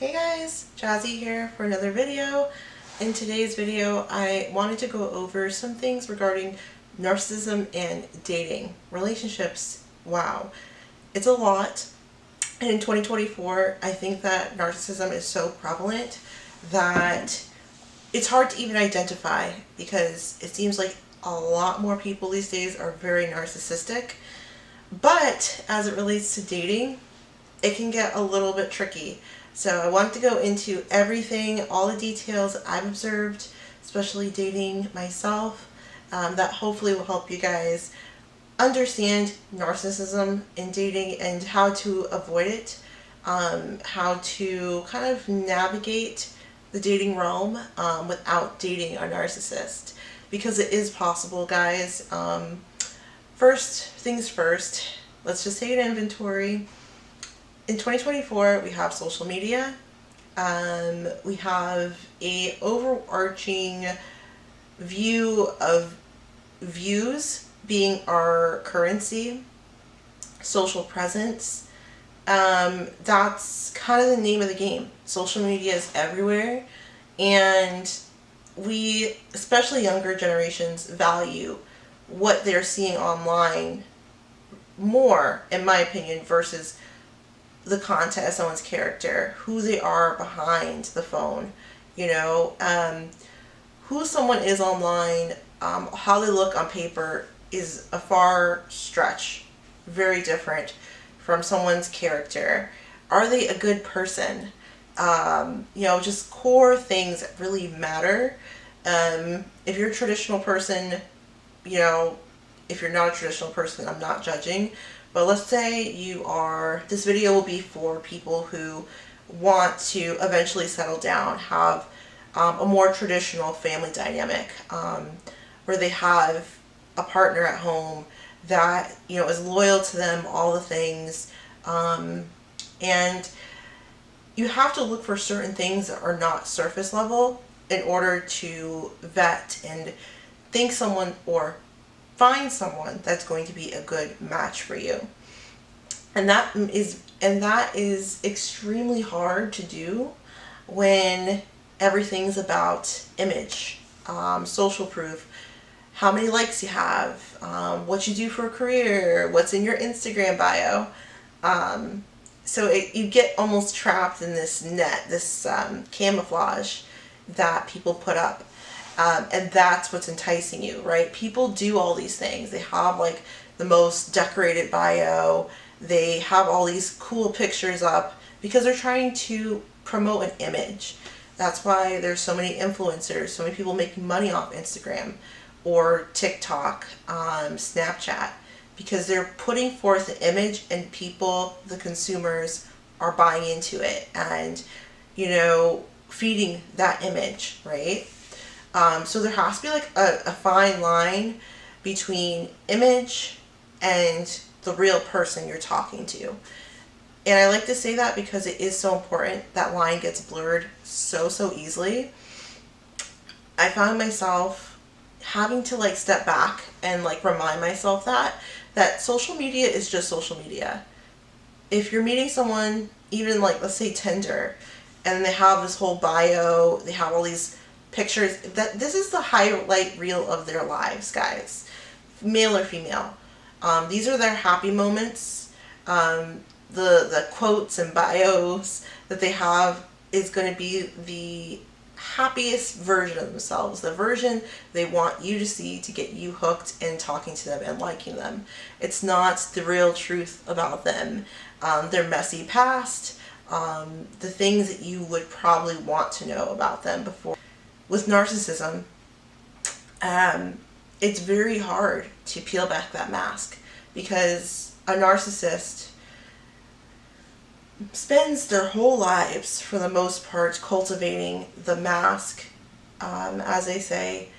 Hey guys, Jasmine here for another video. In today's video, I wanted to go over some things regarding narcissism and dating. Relationships, wow, it's a lot. And in 2024, I think that narcissism is so prevalent that it's hard to even identify, because it seems like a lot more people these days are very narcissistic. But as it relates to dating, it can get a little bit tricky. So I wanted to go into everything, all the details I've observed, especially dating myself, that hopefully will help you guys understand narcissism in dating and how to avoid it, how to kind of navigate the dating realm without dating a narcissist, because it is possible, guys. First things first, let's just take an inventory. In 2024, we have social media. We have a overarching view of views being our currency, social presence. That's kind of the name of the game. Social media is everywhere, and we, especially younger generations, value what they're seeing online more, in my opinion, versus the content of someone's character, who they are behind the phone, you know, who someone is online, how they look on paper is a far stretch, very different from someone's character. Are they a good person? You know, just core things that really matter. If you're a traditional person, you know, if you're not a traditional person, I'm not judging. But let's say you are, this video will be for people who want to eventually settle down, have a more traditional family dynamic, where they have a partner at home that, you know, is loyal to them, all the things. And you have to look for certain things that are not surface level in order to vet and think someone or find someone that's going to be a good match for you. And that is extremely hard to do when everything's about image, social proof, how many likes you have, what you do for a career, what's in your Instagram bio. So you get almost trapped in this net, this camouflage that people put up. And that's what's enticing you, right? People do all these things. They have like the most decorated bio. They have all these cool pictures up because they're trying to promote an image. That's why there's so many influencers, so many people making money off Instagram or TikTok, Snapchat, because they're putting forth an image and people, the consumers, are buying into it and, you know, feeding that image, right? So there has to be like a fine line between image and the real person you're talking to. And I like to say that because it is so important. That line gets blurred so easily. I found myself having to like step back and like remind myself that social media is just social media. If you're meeting someone, even like, let's say Tinder, and they have this whole bio, they have all these pictures, that this is the highlight reel of their lives, guys, male or female. These are their happy moments. The quotes and bios that they have is going to be the happiest version of themselves, the version they want you to see to get you hooked and talking to them and liking them. It's not the real truth about them, their messy past, the things that you would probably want to know about them before. With narcissism, it's very hard to peel back that mask, because a narcissist spends their whole lives, for the most part, cultivating the mask, as they say,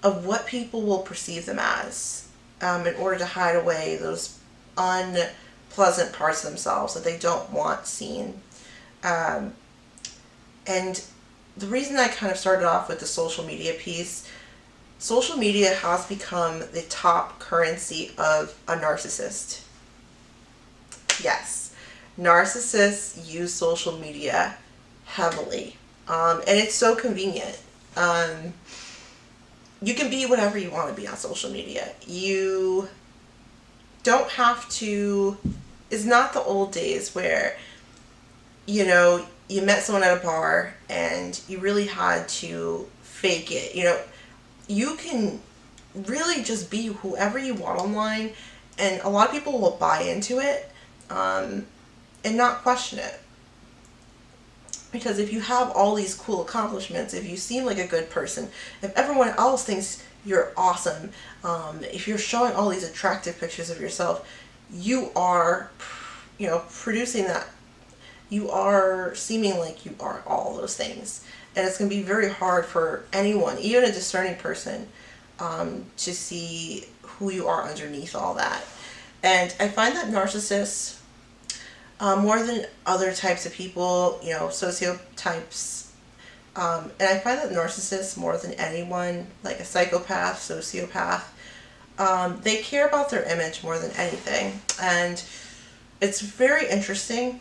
of what people will perceive them as, in order to hide away those unpleasant parts of themselves that they don't want seen. And the reason I kind of started off with the social media piece, social media has become the top currency of a narcissist. Yes. narcissists use social media heavily. And it's so convenient. You can be whatever you want to be on social media. You don't have to. It's not the old days where, you know, you met someone at a bar and you really had to fake it. You know, you can really just be whoever you want online, and a lot of people will buy into it and not question it. Because if you have all these cool accomplishments, if you seem like a good person, if everyone else thinks you're awesome, if you're showing all these attractive pictures of yourself, you are, you know, producing that. You are seeming like you are all those things. And it's going to be very hard for anyone, even a discerning person, to see who you are underneath all that. And I find that narcissists, more than other types of people, you know, sociotypes, and I find that narcissists, more than anyone, like a psychopath, sociopath, they care about their image more than anything. And it's very interesting,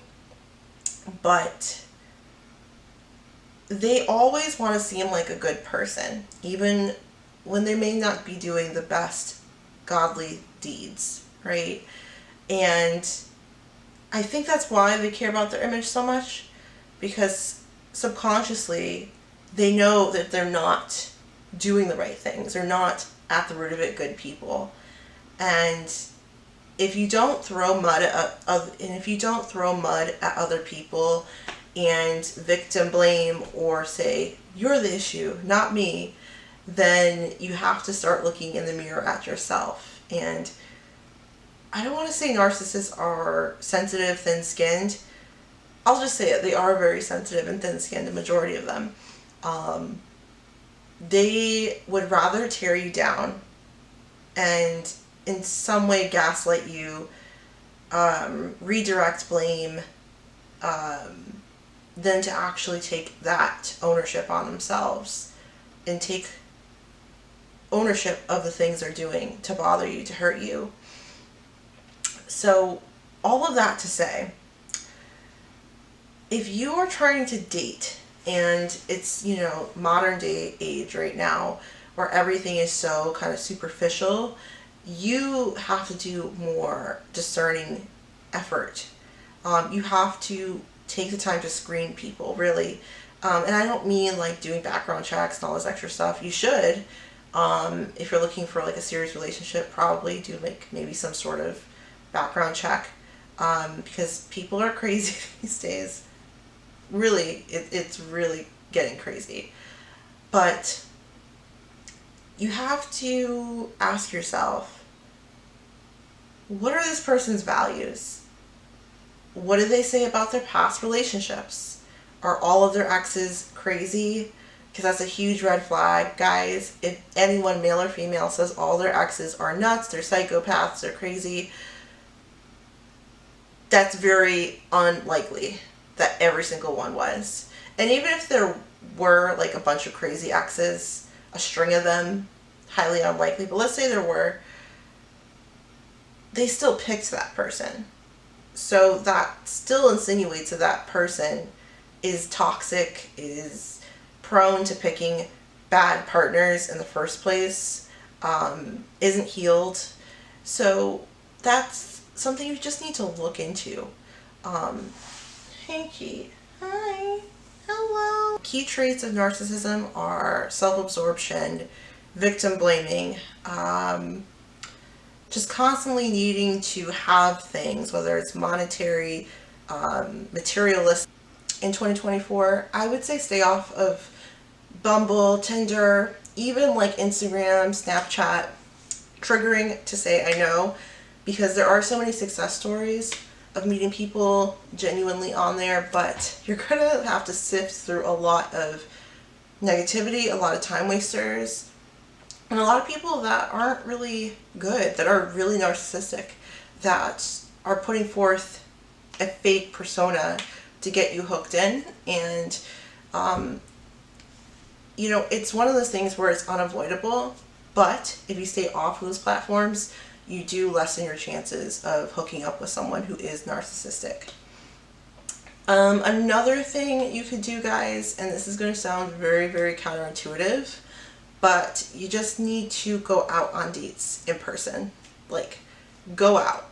but they always want to seem like a good person, even when they may not be doing the best godly deeds, right? And I think that's why they care about their image so much, because subconsciously they know that they're not doing the right things. They're not at the root of it good people. And if you don't throw mud at other people and victim blame or say you're the issue, not me, then you have to start looking in the mirror at yourself. And I don't want to say narcissists are sensitive, thin-skinned. I'll just say it. They are very sensitive and thin-skinned, the majority of them. They would rather tear you down and in some way gaslight you, redirect blame, than to actually take that ownership on themselves and take ownership of the things they're doing to bother you, to hurt you. So, all of that to say, if you are trying to date, and it's, you know, modern day age right now, where everything is so kind of superficial, you have to do more discerning effort. You have to take the time to screen people, really. And I don't mean like doing background checks and all this extra stuff. You should. If you're looking for like a serious relationship, probably do like maybe some sort of background check, because people are crazy these days. Really, it's really getting crazy. But you have to ask yourself, what are this person's values? What do they say about their past relationships? Are all of their exes crazy? Because that's a huge red flag, guys. If anyone, male or female, says all their exes are nuts, they're psychopaths, they're crazy, that's very unlikely that every single one was. And even if there were like a bunch of crazy exes, a string of them, highly unlikely, but let's say there were, they still picked that person. So that still insinuates that that person is toxic, is prone to picking bad partners in the first place, isn't healed. So that's something you just need to look into. Hey, Key. Hi. Hello. Key traits of narcissism are self-absorption, victim blaming, just constantly needing to have things, whether it's monetary, materialistic. In 2024, I would say stay off of Bumble, Tinder, even like Instagram, Snapchat. Triggering to say I know, because there are so many success stories of meeting people genuinely on there, but you're gonna have to sift through a lot of negativity, a lot of time wasters, and a lot of people that aren't really good, that are really narcissistic, that are putting forth a fake persona to get you hooked in. And you know, it's one of those things where it's unavoidable, but if you stay off of those platforms, you do lessen your chances of hooking up with someone who is narcissistic. Another thing you could do, guys, and this is going to sound very, very counterintuitive, but you just need to go out on dates in person. Like, go out.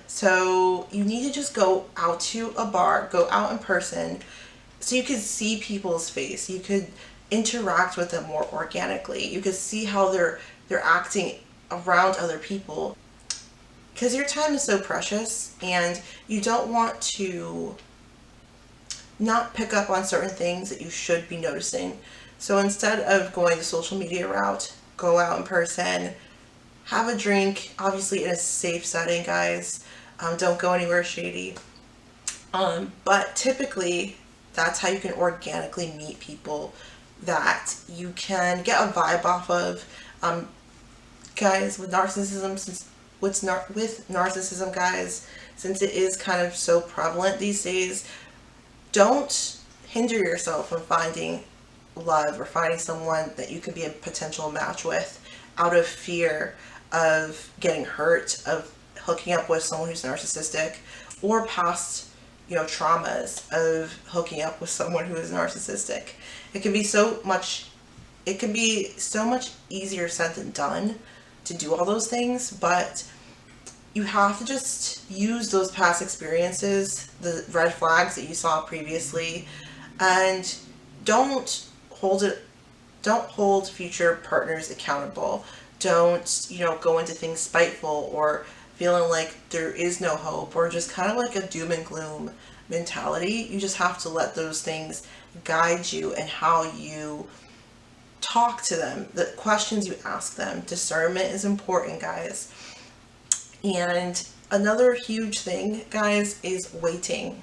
So you need to just go out to a bar, go out in person, so you could see people's face. You could interact with them more organically. You could see how they're acting around other people. Because your time is so precious, and you don't want to not pick up on certain things that you should be noticing. So instead of going the social media route, go out in person, have a drink, obviously in a safe setting, guys. Don't go anywhere shady. But typically, that's how you can organically meet people that you can get a vibe off of. Guys, with narcissism, with narcissism, guys, since it is kind of so prevalent these days, don't hinder yourself from finding love or finding someone that you could be a potential match with out of fear of getting hurt, of hooking up with someone who's narcissistic, or past, traumas of hooking up with someone who is narcissistic. It can be so much easier said than done to do all those things, but you have to just use those past experiences, the red flags that you saw previously, and don't hold future partners accountable. Don't, go into things spiteful or feeling like there is no hope, or just kind of like a doom and gloom mentality. You just have to let those things guide you and how you talk to them, the questions you ask them. Discernment is important, guys. And another huge thing, guys, is waiting.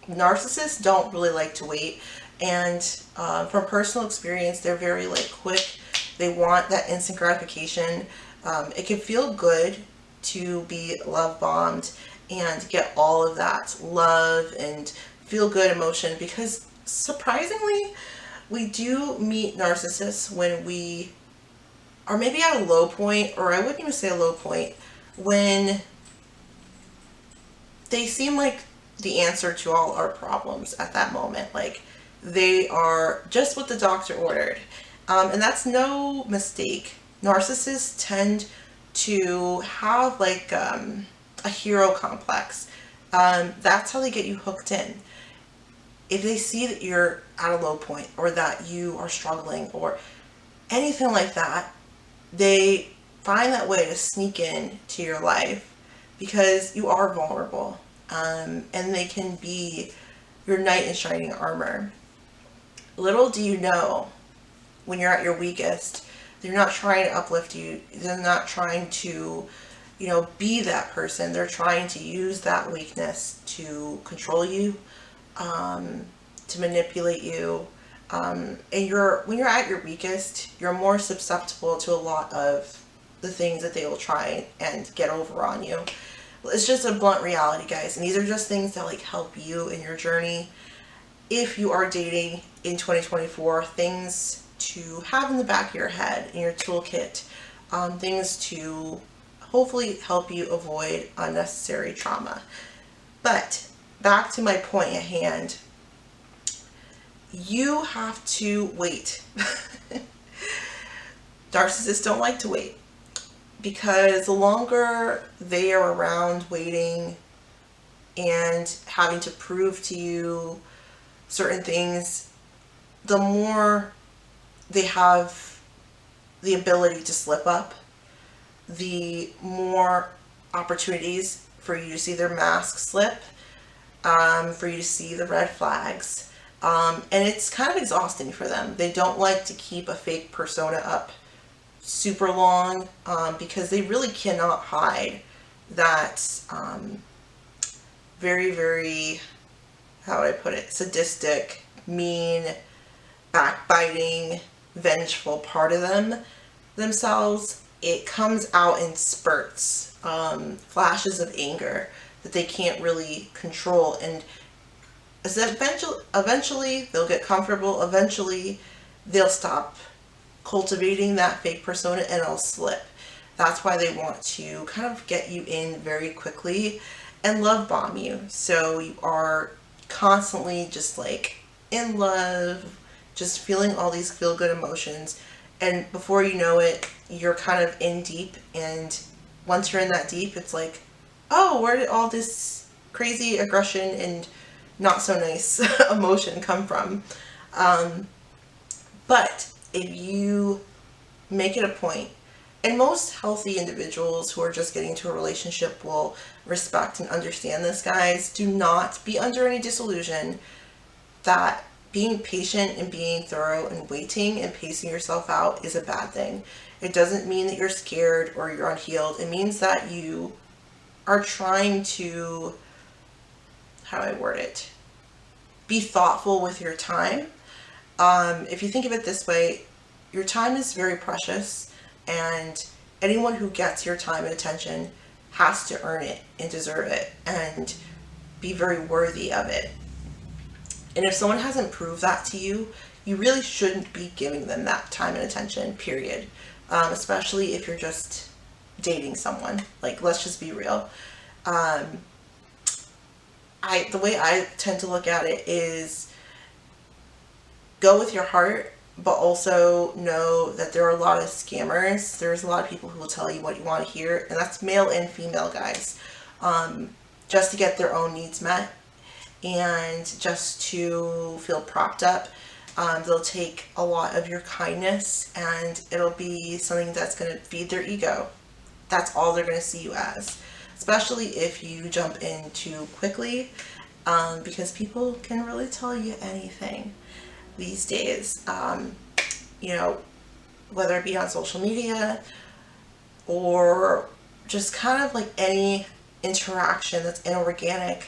Narcissists don't really like to wait, and from personal experience, they're very quick. They want that instant gratification. It can feel good to be love bombed and get all of that love and feel good emotion, because surprisingly, we do meet narcissists when we are maybe at a low point, or I wouldn't even say a low point, when they seem like the answer to all our problems at that moment. Like, they are just what the doctor ordered. And that's no mistake. Narcissists tend to have a hero complex. That's how they get you hooked in. If they see that you're at a low point, or that you are struggling, or anything like that, they find that way to sneak in to your life, because you are vulnerable. And they can be your knight in shining armor. Little do you know, when you're at your weakest, they're not trying to uplift you. They're not trying to, be that person. They're trying to use that weakness to control you, to manipulate you. And when you're at your weakest, you're more susceptible to a lot of the things that they will try and get over on you. It's just a blunt reality, guys. And these are just things that help you in your journey. If you are dating in 2024, things to have in the back of your head, in your toolkit, things to hopefully help you avoid unnecessary trauma. But back to my point at hand, you have to wait. Narcissists don't like to wait, because the longer they are around waiting and having to prove to you certain things, the more they have the ability to slip up, the more opportunities for you to see their mask slip, for you to see the red flags. And it's kind of exhausting for them. They don't like to keep a fake persona up super long, because they really cannot hide that very, very, how would I put it, sadistic, mean, backbiting, vengeful part of themselves. It comes out in spurts, flashes of anger that they can't really control, and eventually they'll get comfortable. Eventually they'll stop cultivating that fake persona, and it'll slip. That's why they want to kind of get you in very quickly and love bomb you. So you are constantly just like in love, just feeling all these feel good emotions. And before you know it, you're kind of in deep. And once you're in that deep, it's like, oh, where did all this crazy aggression and not so nice emotion come from? But if you make it a point, and most healthy individuals who are just getting into a relationship will respect and understand this, guys. Do not be under any disillusion that being patient and being thorough and waiting and pacing yourself out is a bad thing. It doesn't mean that you're scared or you're unhealed. It means that you are trying to, how do I word it? Be thoughtful with your time. If you think of it this way, your time is very precious, and anyone who gets your time and attention has to earn it and deserve it and be very worthy of it. And if someone hasn't proved that to you, you really shouldn't be giving them that time and attention, period. Especially if you're just dating someone. Like, let's just be real. The way I tend to look at it is go with your heart, but also know that there are a lot of scammers. There's a lot of people who will tell you what you want to hear, and that's male and female, guys, just to get their own needs met and just to feel propped up. They'll take a lot of your kindness and it'll be something that's going to feed their ego. That's all they're going to see you as, especially if you jump in too quickly, because people can really tell you anything these days. You know, whether it be on social media or just kind of like any interaction that's inorganic.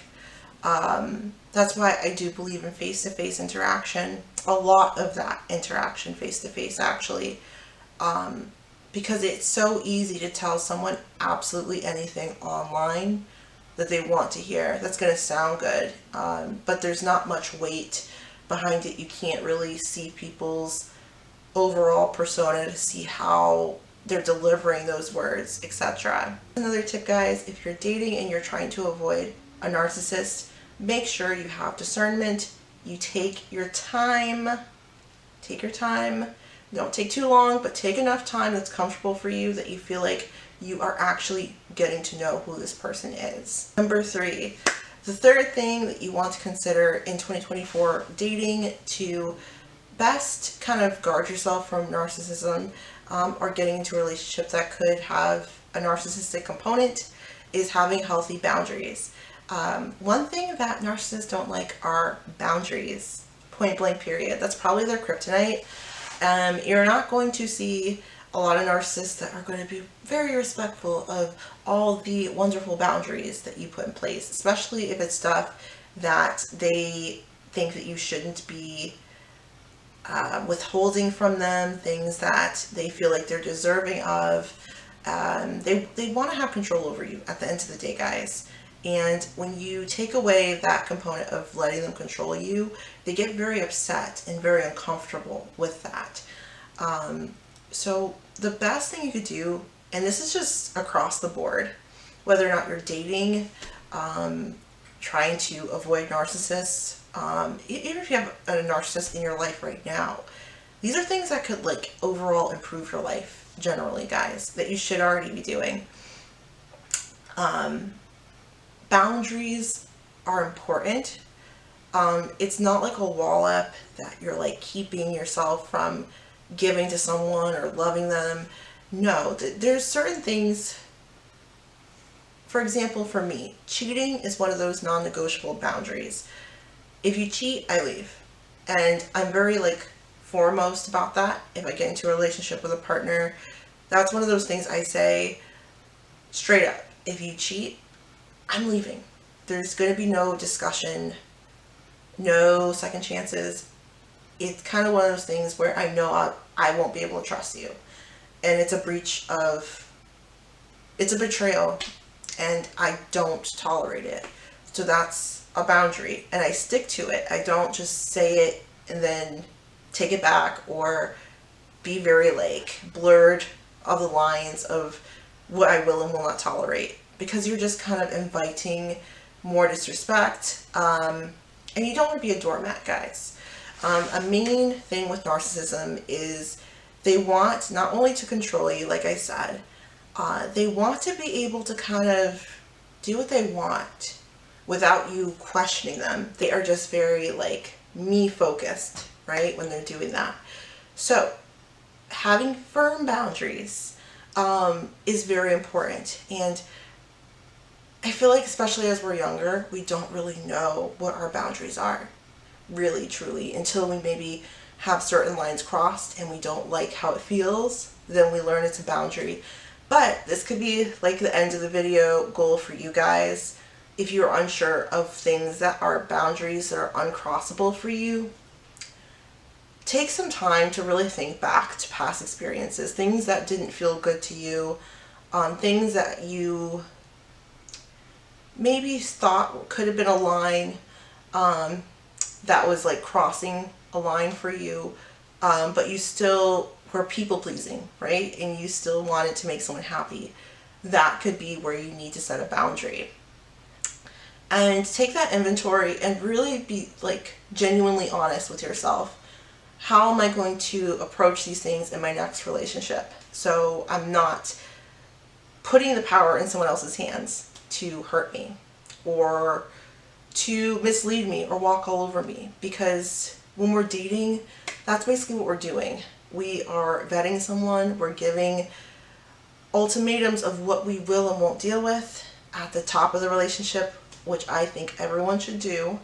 That's why I do believe in face-to-face interaction. A lot of that interaction face-to-face, actually, because it's so easy to tell someone absolutely anything online that they want to hear. That's going to sound good, but there's not much weight behind it. You can't really see people's overall persona to see how they're delivering those words, etc. Another tip, guys, if you're dating and you're trying to avoid a narcissist, make sure you have discernment. You take your time. Take your time. Don't take too long, but take enough time that's comfortable for you, that you feel like you are actually getting to know who this person is. Number 3, the third thing that you want to consider in 2024 dating to best kind of guard yourself from narcissism, or getting into a relationship that could have a narcissistic component, is having healthy boundaries. One thing that narcissists don't like are boundaries, point blank period. That's probably their kryptonite. You're not going to see a lot of narcissists that are going to be very respectful of all the wonderful boundaries that you put in place, especially if it's stuff that they think that you shouldn't be withholding from them, things that they feel like they're deserving of. They want to have control over you at the end of the day, guys. And when you take away that component of letting them control you, they get very upset and very uncomfortable with that. So the best thing you could do, and this is just across the board, whether or not you're dating, trying to avoid narcissists, even if you have a narcissist in your life right now, these are things that could like overall improve your life generally, guys, that you should already be doing. Boundaries are important. It's not like a wall up that you're like keeping yourself from giving to someone or loving them. No, there's certain things. For example, for me, cheating is one of those non-negotiable boundaries. If you cheat, I leave. And I'm very like foremost about that. If I get into a relationship with a partner, that's one of those things I say straight up. If you cheat, I'm leaving. There's going to be no discussion, no second chances. It's kind of one of those things where I know I won't be able to trust you. And it's a betrayal, and I don't tolerate it. So that's a boundary, and I stick to it. I don't just say it and then take it back, or be very like blurred of the lines of what I will and will not tolerate. because you're just kind of inviting more disrespect, and you don't want to be a doormat, guys. A main thing with narcissism is they want not only to control you, like I said, they want to be able to kind of do what they want without you questioning them. They are just very like me focused, right, when they're doing that. So having firm boundaries is very important. And I feel like, especially as we're younger, we don't really know what our boundaries are, really, truly, until we maybe have certain lines crossed and we don't like how it feels. Then we learn it's a boundary. But this could be like the end of the video goal for you guys. If you're unsure of things that are boundaries that are uncrossable for you, take some time to really think back to past experiences, things that didn't feel good to you, things that you maybe thought could have been a line that was like crossing a line for you, but you still were people pleasing, right? And you still wanted to make someone happy. That could be where you need to set a boundary. And take that inventory and really be like genuinely honest with yourself. How am I going to approach these things in my next relationship? So I'm not putting the power in someone else's hands to hurt me or to mislead me or walk all over me. Because when we're dating, that's basically what we're doing. We are vetting someone, we're giving ultimatums of what we will and won't deal with at the top of the relationship, which I think everyone should do.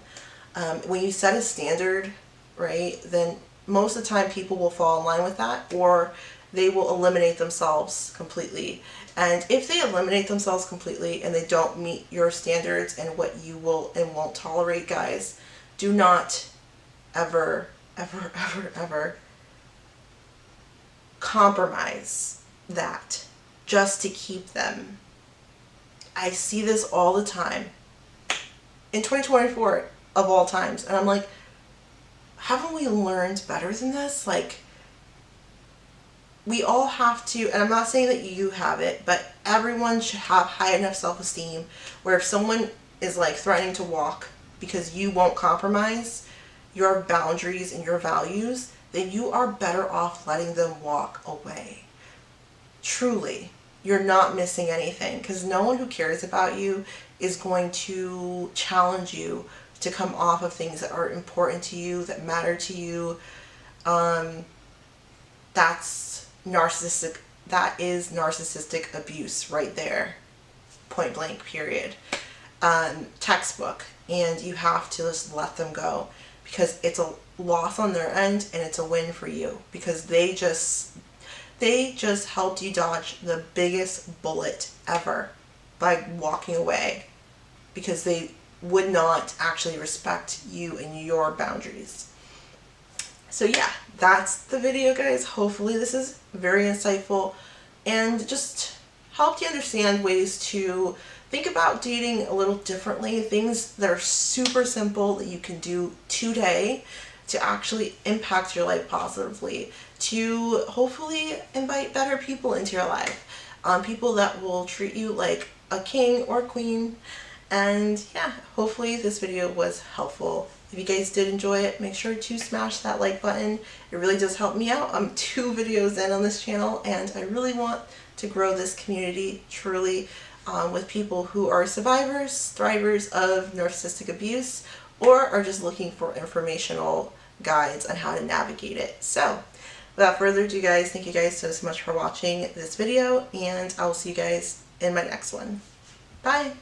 When you set a standard, right, then most of the time people will fall in line with that, or they will eliminate themselves completely. And if they eliminate themselves completely and they don't meet your standards and what you will and won't tolerate, guys, do not ever, ever, ever, ever compromise that just to keep them. I see this all the time in 2024 of all times, and I'm like, haven't we learned better than this? Like, we all have to, and I'm not saying that you have it, but everyone should have high enough self-esteem where if someone is like threatening to walk because you won't compromise your boundaries and your values, then you are better off letting them walk away. Truly, you're not missing anything, because no one who cares about you is going to challenge you to come off of things that are important to you, that matter to you. That's narcissistic. That is narcissistic abuse right there. Point blank, period. Textbook. And you have to just let them go, because it's a loss on their end and it's a win for you, because they just helped you dodge the biggest bullet ever by walking away, because they would not actually respect you and your boundaries. So yeah, that's the video, guys. Hopefully this is very insightful and just helped you understand ways to think about dating a little differently, things that are super simple that you can do today to actually impact your life positively, to hopefully invite better people into your life, people that will treat you like a king or queen. And yeah, hopefully this video was helpful. If you guys did enjoy it, make sure to smash that like button. It really does help me out. I'm 2 videos in on this channel, and I really want to grow this community truly, with people who are survivors, thrivers of narcissistic abuse, or are just looking for informational guides on how to navigate it. So without further ado, guys, thank you guys so much for watching this video, and I will see you guys in my next one. Bye!